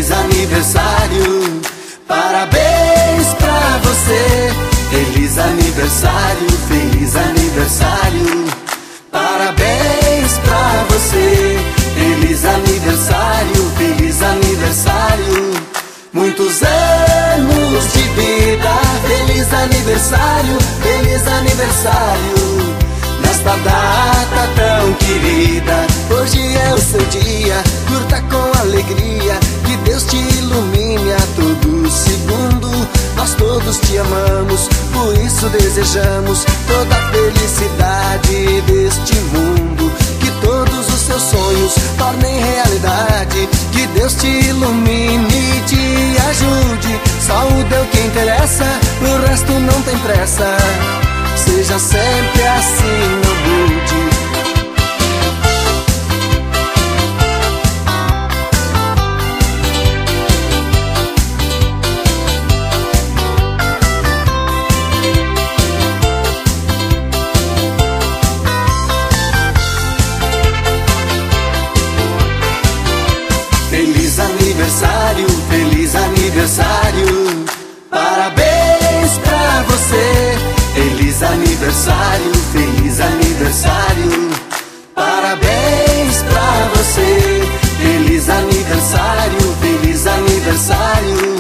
feliz aniversário. Parabéns pra você, feliz aniversário, feliz aniversário. Parabéns pra você, feliz aniversário, feliz aniversário. Muitos anos de vida, feliz aniversário, feliz aniversário. Nesta data tão querida, hoje é o seu dia, curta com alegria, que Deus te ilumine a todo segundo. Nós todos te amamos, por isso desejamos toda a felicidade deste mundo. Que todos os seus sonhos tornem realidade, que Deus te ilumine e te ajude. Saúde é o que interessa, o resto não tem pressa. Seja sempre assim, não mude. Feliz aniversário, feliz aniversário. Parabéns pra você, feliz aniversário, feliz aniversário. Parabéns pra você, feliz aniversário, feliz aniversário.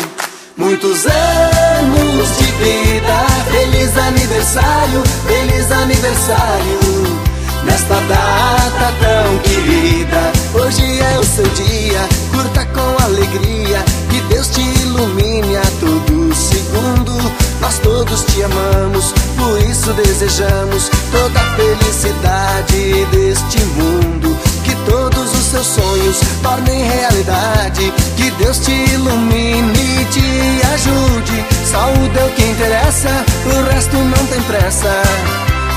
Muitos anos de vida, feliz aniversário, feliz aniversário. Nesta data tão querida, hoje é o seu dia, curta com alegria, que Deus te ilumine a todo segundo. Nós todos te amamos, por isso desejamos toda a felicidade deste mundo. Que todos os seus sonhos tornem realidade, que Deus te ilumine e te ajude. Saúde é o que interessa, o resto não tem pressa.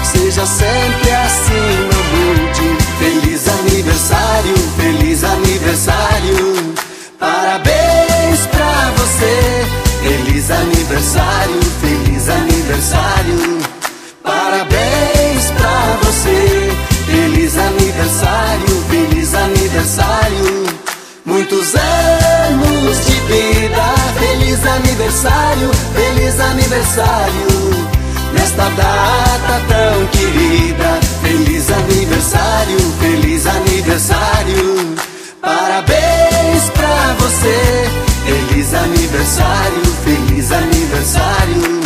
Seja sempre assim, não mude. Feliz aniversário, feliz aniversário. Parabéns pra você, feliz aniversário, feliz aniversário. Parabéns pra você, feliz aniversário, feliz aniversário. Muitos anos de vida, feliz aniversário, feliz aniversário. Nesta data tão querida, feliz aniversário, feliz aniversário. Parabéns pra você, feliz aniversário, feliz aniversário.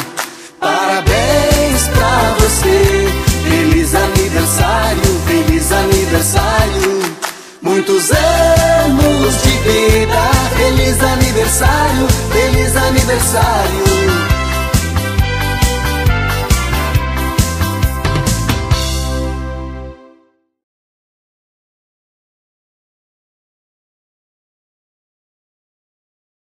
Parabéns pra você, feliz aniversário, feliz aniversário. Muitos anos de vida, feliz aniversário, feliz aniversário.